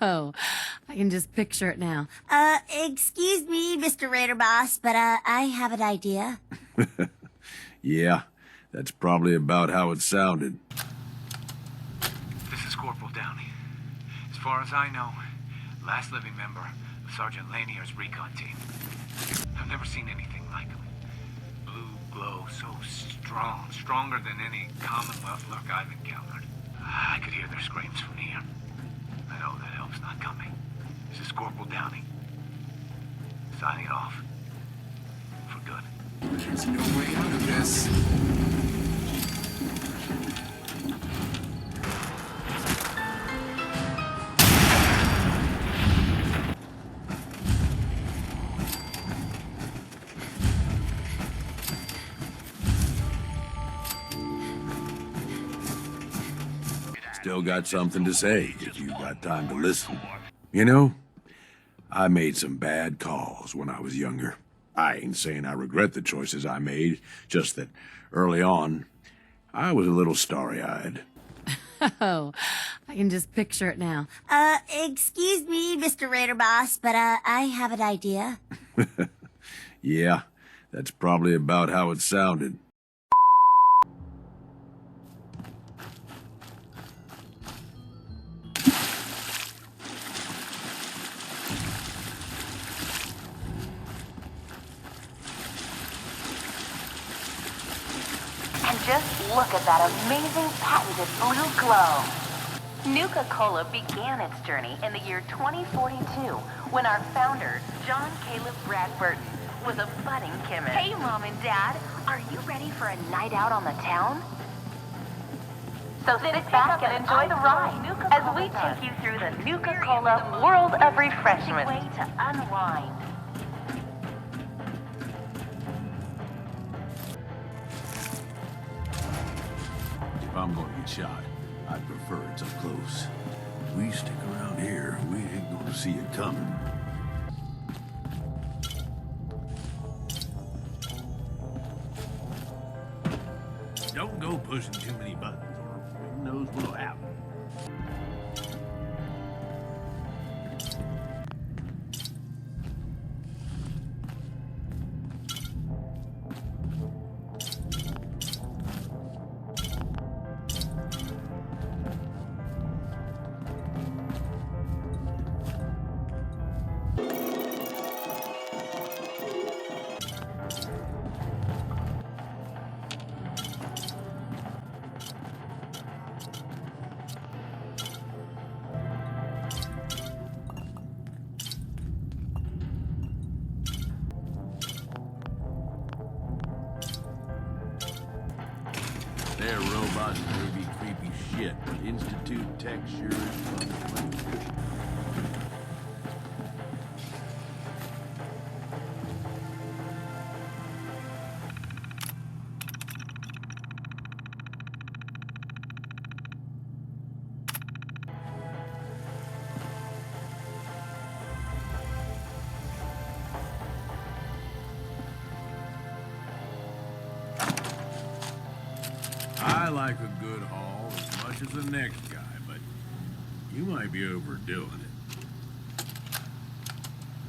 Oh, I can just picture it now. Excuse me, Mr. Raider Boss, but, I have an idea. Yeah, that's probably about how it sounded. This is Corporal Downey. As far as I know, last living member of Sergeant Lanier's recon team. I've never seen anything like him. Blue glow so strong, stronger than any Commonwealth look I've encountered. I could hear their screams from here. I know that help's not coming. This is Corporal Downey. Signing off. For good. There's no way out of this. Still got something to say if you got time to listen. You know, I made some bad calls when I was younger. I ain't saying I regret the choices I made, just that early on, I was a little starry-eyed. Oh, I can just picture it now. Excuse me, Mr. Raider Boss, but, I have an idea. Yeah, that's probably about how it sounded. And just look at that amazing patented blue glow. Nuka-Cola began its journey in the year 2042 when our founder, John Caleb Brad Burton, was a budding chemist. Hey, Mom and Dad, are you ready for a night out on the town? So sit back and enjoy the ride as we take you through the Nuka-Cola world of refreshment. Way to unwind. If I'm gonna get shot, I'd prefer it's up close. We stick around here, we ain't gonna see it coming. Don't go pushing too many buttons, or who knows what'll happen. Their robots may be creepy shit, but Institute Tech sure is fun to play with. I like a good haul as much as the next guy, but you might be overdoing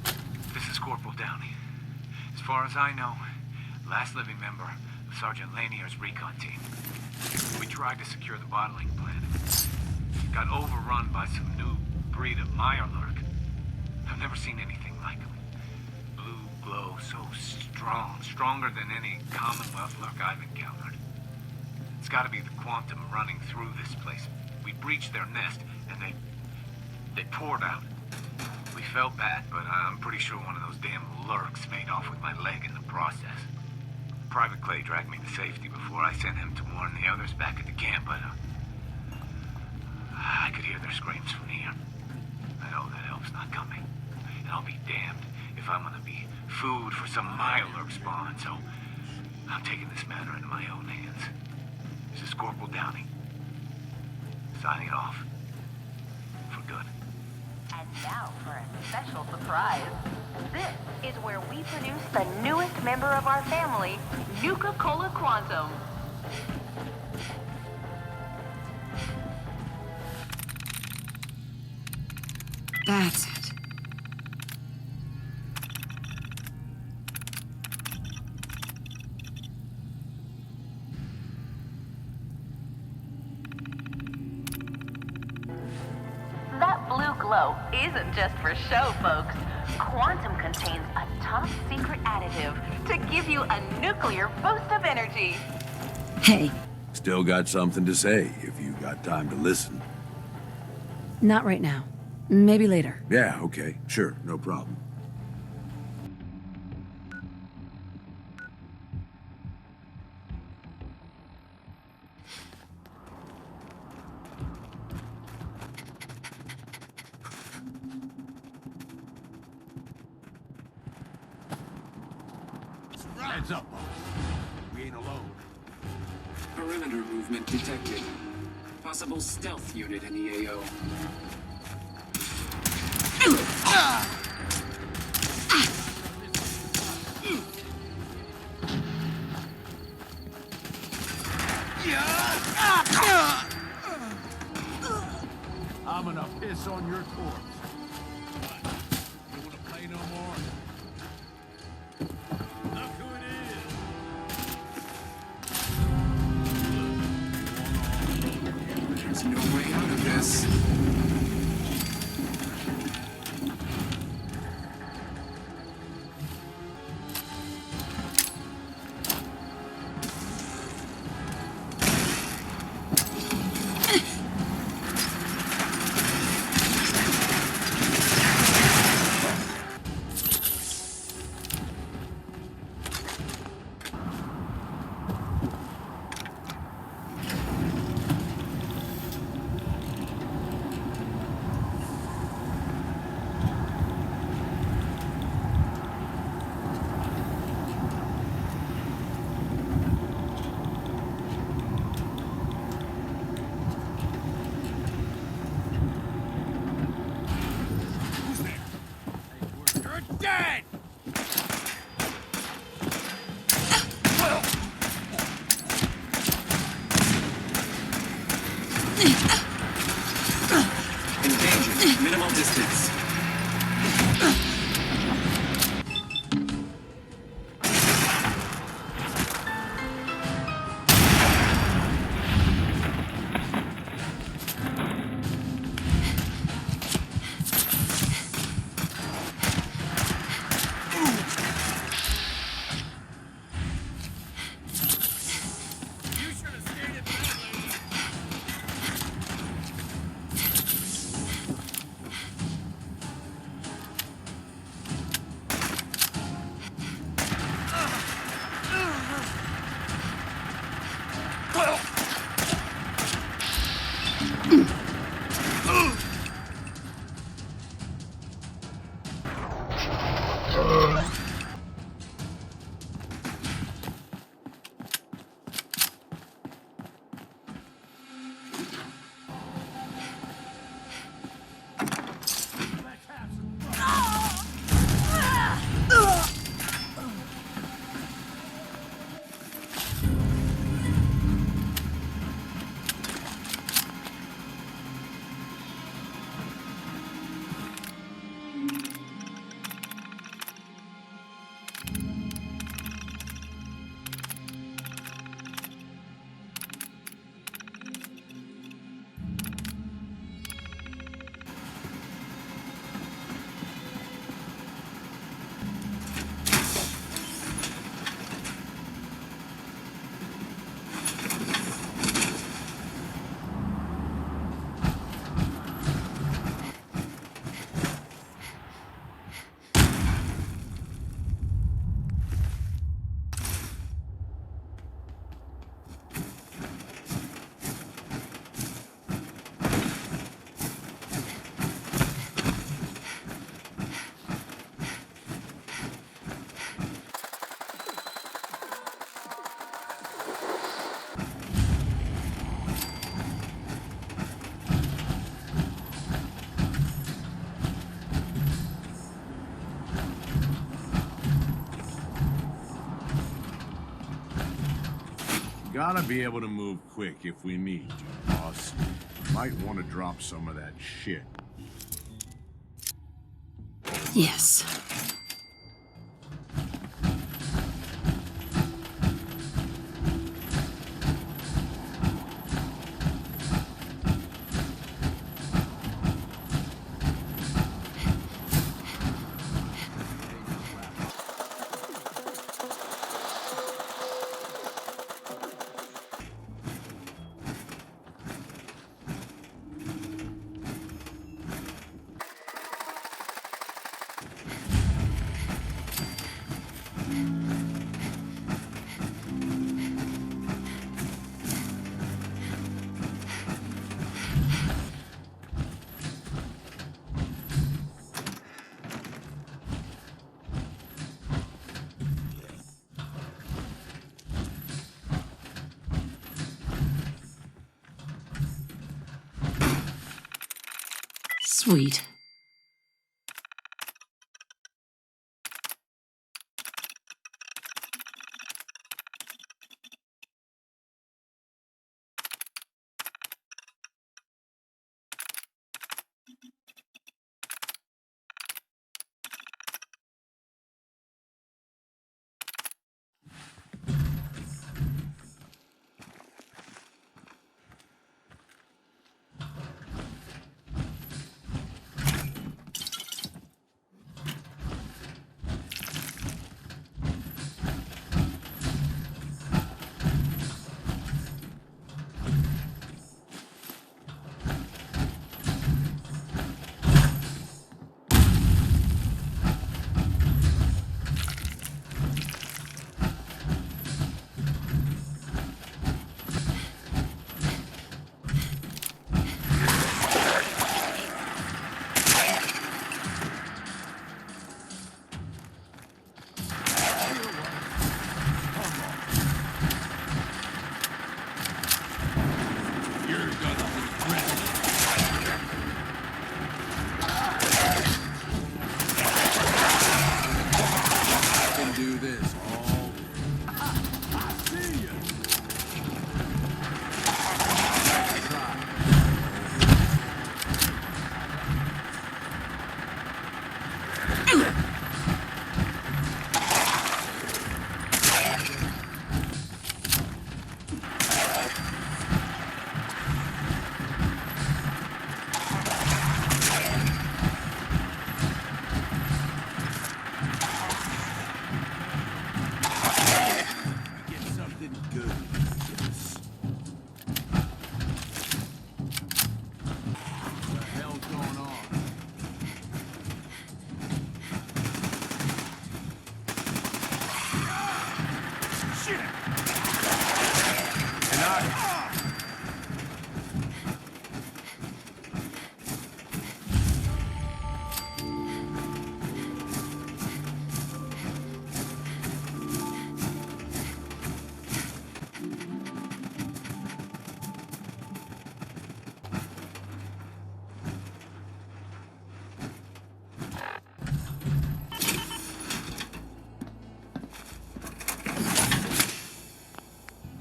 it. This is Corporal Downey. As far as I know, last living member of Sergeant Lanier's recon team. We tried to secure the bottling plant. Got overrun by some new breed of Mirelurk. I've never seen anything like them. Blue glow so strong, stronger than any Commonwealth lurk I've encountered. It's gotta be the quantum running through this place. We breached their nest, and they poured out. We felt bad, but I'm pretty sure one of those damn lurks made off with my leg in the process. Private Clay dragged me to safety before I sent him to warn the others back at the camp, but I could hear their screams from here. I know that help's not coming, and I'll be damned if I'm gonna be food for some Mirelurk spawn, so I'm taking this matter into my own hands. This is Corporal Downey. Signing off. For good. And now for a special surprise. This is where we produce the newest member of our family, Nuka-Cola Quantum. That's it. That blue glow isn't just for show, folks. Quantum contains a top secret additive to give you a nuclear boost of energy. Hey, Still got something to say if you got time to listen. not right now. Maybe later. Yeah, okay, sure, no problem. Heads up, boss. We ain't alone. Perimeter movement detected. Possible stealth unit in the AO. I'm gonna piss on your corpse. You wanna play no more? Look who it is! There's no way out of this. Dead! Engaging. Minimal distance. Gotta be able to move quick if we need to, boss. Might want to drop some of that shit. Yes. Sweet.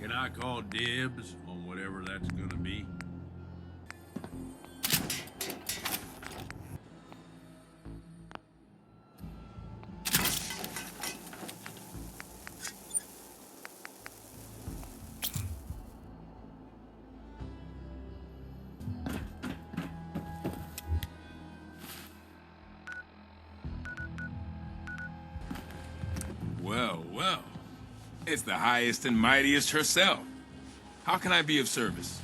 Can I call dibs on whatever that's gonna be? Well, well. It's the highest and mightiest herself. How can I be of service?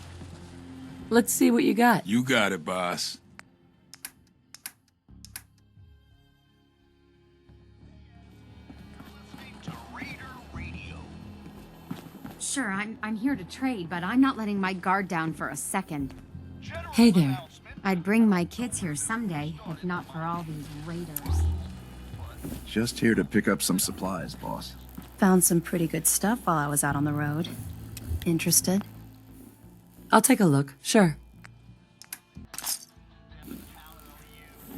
Let's see what you got. You got it, boss. Sure, I'm here to trade, but I'm not letting my guard down for a second. Hey there. I'd bring my kids here someday, if not for all these raiders. Just here to pick up some supplies, boss. Found some pretty good stuff while I was out on the road. Interested? I'll take a look, sure.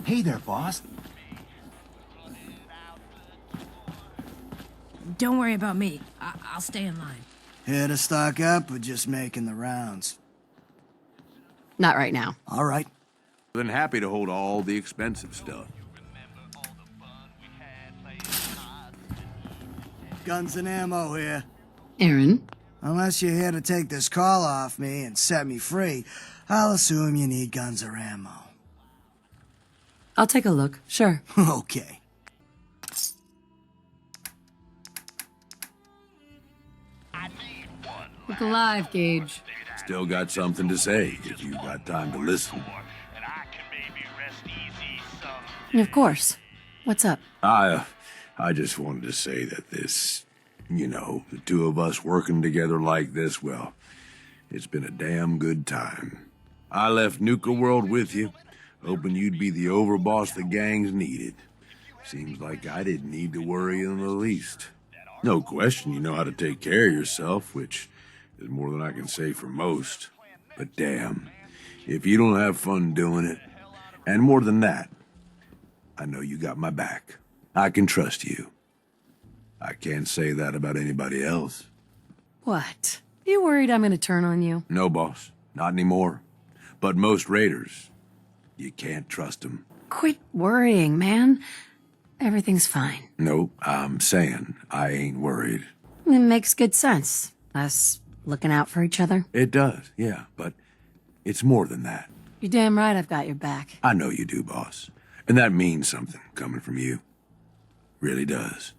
Hey there, boss. Don't worry about me. I'll stay in line. Here to stock up or just making the rounds? Not right now. All right. Then happy to hold all the expensive stuff. Guns and ammo here. Aaron? Unless you're here to take this call off me and set me free, I'll assume you need guns or ammo. I'll take a look, sure. Okay. Look alive, Gage. Still got something to say if you got time to listen. Of course. What's up? I just wanted to say that this, the two of us working together like this, well, it's been a damn good time. I left Nuka-World with you, hoping you'd be the overboss the gangs needed. Seems like I didn't need to worry in the least. No question you know how to take care of yourself, which is more than I can say for most. But damn, if you don't have fun doing it, and more than that, I know you got my back. I can trust you. I can't say that about anybody else. What? You worried I'm gonna turn on you? No, boss. Not anymore. But most raiders, you can't trust them. Quit worrying, man. Everything's fine. Nope, I'm saying I ain't worried. It makes good sense. Us looking out for each other. It does, yeah, but it's more than that. You're damn right I've got your back. I know you do, boss. And that means something coming from you. Really does.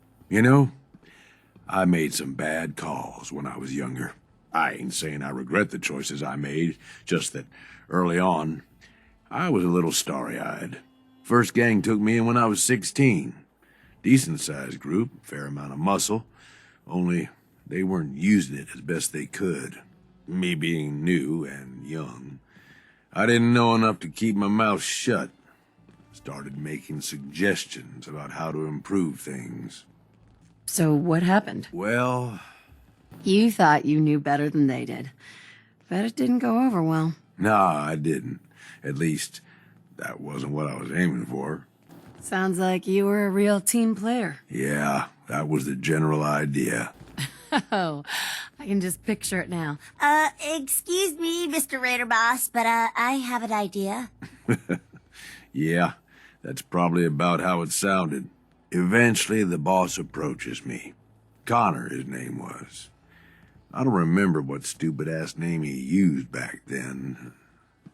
I made some bad calls when I was younger. I ain't saying I regret the choices I made, just that early on, I was a little starry-eyed. First gang took me in when I was 16. Decent-sized group, fair amount of muscle, only they weren't using it as best they could. Me being new and young, I didn't know enough to keep my mouth shut. Started making suggestions about how to improve things. So what happened? Well... You thought you knew better than they did. Bet it didn't go over well. Nah, I didn't. At least, that wasn't what I was aiming for. Sounds like you were a real team player. Yeah, that was the general idea. Oh, I can just picture it now. Excuse me, Mr. Raider Boss, but, I have an idea. Yeah, that's probably about how it sounded. Eventually, the boss approaches me. Connor, his name was. I don't remember what stupid-ass name he used back then.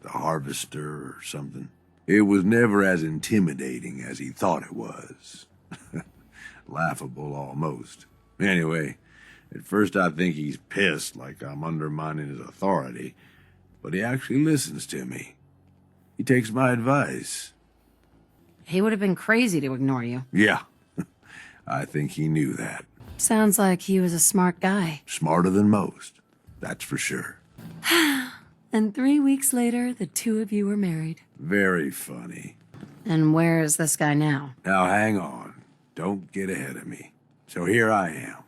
The Harvester or something. It was never as intimidating as he thought it was. Laughable, almost. Anyway, at first I think he's pissed, like I'm undermining his authority. But he actually listens to me. He takes my advice. He would have been crazy to ignore you. Yeah, I think he knew that. Sounds like he was a smart guy. Smarter than most, that's for sure. And 3 weeks later, the two of you were married. Very funny. And where is this guy now? Now hang on, don't get ahead of me. So here I am,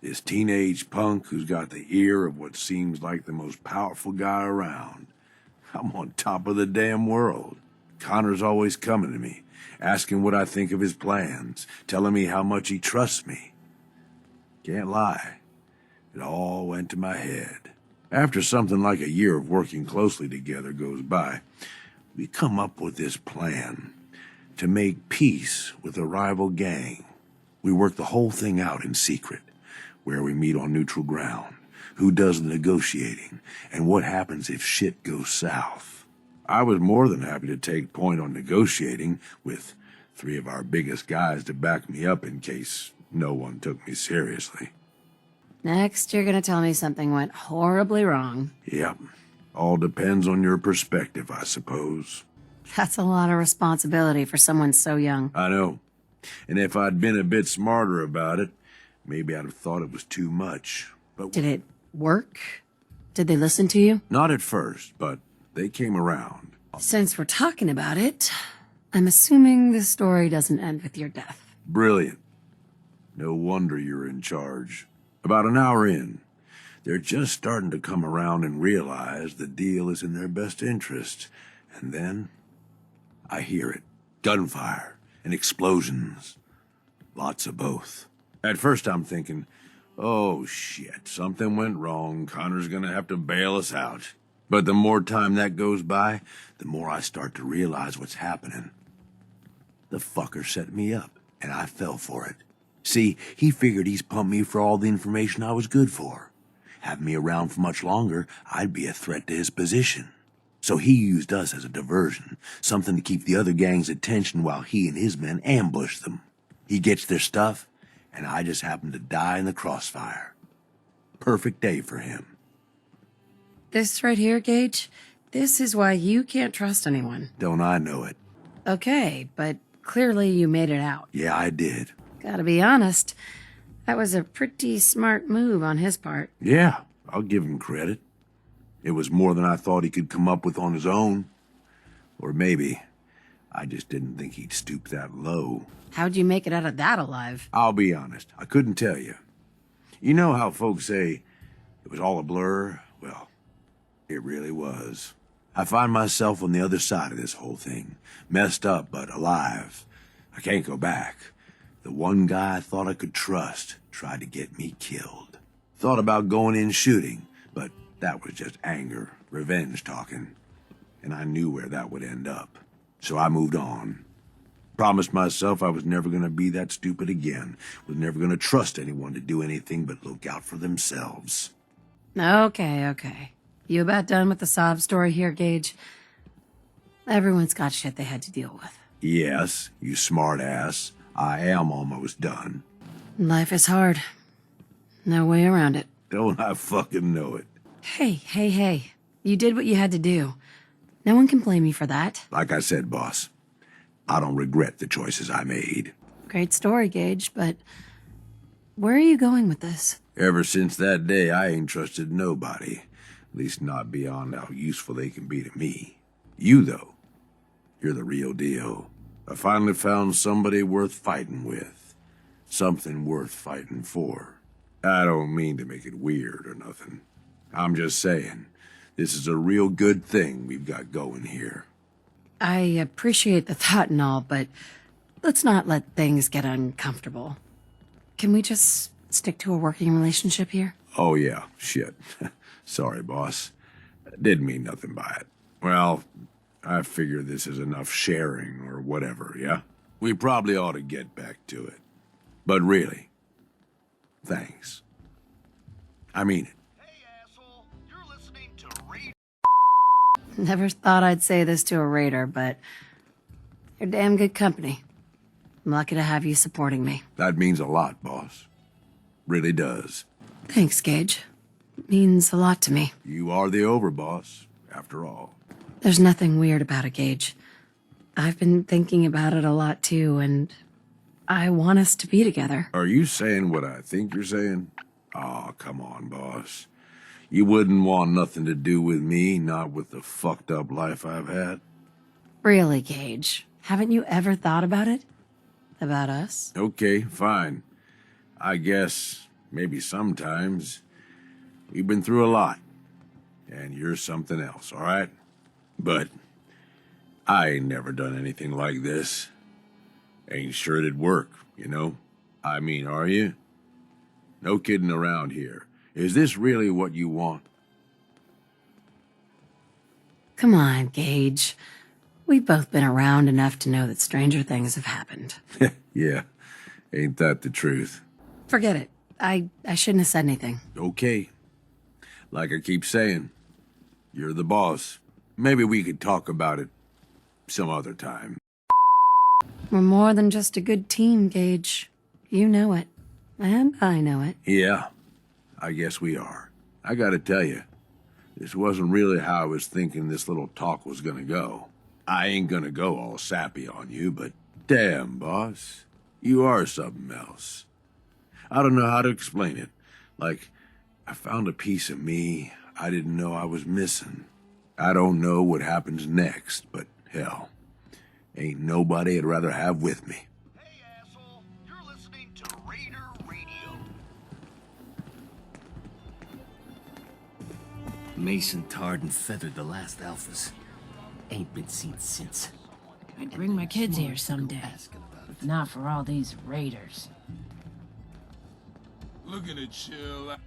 this teenage punk who's got the ear of what seems like the most powerful guy around. I'm on top of the damn world. Connor's always coming to me, asking what I think of his plans, telling me how much he trusts me. Can't lie, it all went to my head. After something like a year of working closely together goes by, we come up with this plan to make peace with a rival gang. We work the whole thing out in secret, where we meet on neutral ground, who does the negotiating, and what happens if shit goes south. I was more than happy to take point on negotiating, with 3 of our biggest guys to back me up in case no one took me seriously. Next, you're gonna tell me something went horribly wrong. Yep. All depends on your perspective, I suppose. That's a lot of responsibility for someone so young. I know. And if I'd been a bit smarter about it, maybe I'd have thought it was too much. But Did it work? Did they listen to you? not at first, but they came around. Since we're talking about it, I'm assuming the story doesn't end with your death. Brilliant. No wonder you're in charge. About an hour in, they're just starting to come around and realize the deal is in their best interest. And then, I hear it. Gunfire and explosions. Lots of both. At first I'm thinking, oh shit, something went wrong. Connor's gonna have to bail us out. But the more time that goes by, the more I start to realize what's happening. The fucker set me up, and I fell for it. See, he figured he's pumped me for all the information I was good for. Have me around for much longer, I'd be a threat to his position. So he used us as a diversion, something to keep the other gang's attention while he and his men ambush them. He gets their stuff, and I just happen to die in the crossfire. Perfect day for him. This right here, Gage, this is why you can't trust anyone. Don't I know it? Okay, but clearly you made it out. Yeah, I did. Gotta be honest, that was a pretty smart move on his part. Yeah, I'll give him credit. It was more than I thought he could come up with on his own. Or maybe I just didn't think he'd stoop that low. How'd you make it out of that alive? I'll be honest, I couldn't tell you. You know how folks say it was all a blur? Well, it really was. I find myself on the other side of this whole thing. Messed up, but alive. I can't go back. The one guy I thought I could trust tried to get me killed. Thought about going in shooting, but that was just anger, revenge talking. And I knew where that would end up. So I moved on. Promised myself I was never gonna be that stupid again. Was never gonna trust anyone to do anything but look out for themselves. Okay. You about done with the sob story here, Gage? Everyone's got shit they had to deal with. Yes, you smart ass. I am almost done. Life is hard. No way around it. Don't I fucking know it. Hey. You did what you had to do. No one can blame you for that. Like I said, boss, I don't regret the choices I made. Great story, Gage, but where are you going with this? Ever since that day, I ain't trusted nobody. At least not beyond how useful they can be to me. You, though, you're the real deal. I finally found somebody worth fighting with. Something worth fighting for. I don't mean to make it weird or nothing. I'm just saying, this is a real good thing we've got going here. I appreciate the thought and all, but let's not let things get uncomfortable. Can we just stick to a working relationship here? Oh, yeah, shit. Sorry, boss. Didn't mean nothing by it. Well, I figure this is enough sharing or whatever, yeah? We probably ought to get back to it. But really, thanks. I mean it. Hey, asshole, you're listening to Raider. Never thought I'd say this to a raider, but you're damn good company. I'm lucky to have you supporting me. That means a lot, boss. Really does. Thanks, Gage. It means a lot to me. You are the overboss, after all. There's nothing weird about it, Gage. I've been thinking about it a lot, too, and I want us to be together. Are you saying what I think you're saying? Aw, come on, boss. You wouldn't want nothing to do with me, not with the fucked up life I've had? Really, Gage? Haven't you ever thought about it? About us? Okay, fine. I guess maybe sometimes. We've been through a lot. And you're something else, all right? But I ain't never done anything like this. Ain't sure it'd work, you know? I mean, are you? No kidding around here. Is this really what you want? Come on, Gage. We've both been around enough to know that stranger things have happened. Yeah, ain't that the truth? Forget it. I shouldn't have said anything. Okay. Like I keep saying, you're the boss. Maybe we could talk about it some other time. We're more than just a good team, Gage. You know it. And I know it. Yeah, I guess we are. I gotta tell you, this wasn't really how I was thinking this little talk was gonna go. I ain't gonna go all sappy on you, but damn, boss, you are something else. I don't know how to explain it. Like, I found a piece of me I didn't know I was missing. I don't know what happens next, but hell, ain't nobody I'd rather have with me. Hey, asshole, you're listening to Raider Radio. Mason tarred and feathered the last alphas. Ain't been seen since. I'd bring my kids here someday. If not for all these raiders. Looking to chill out.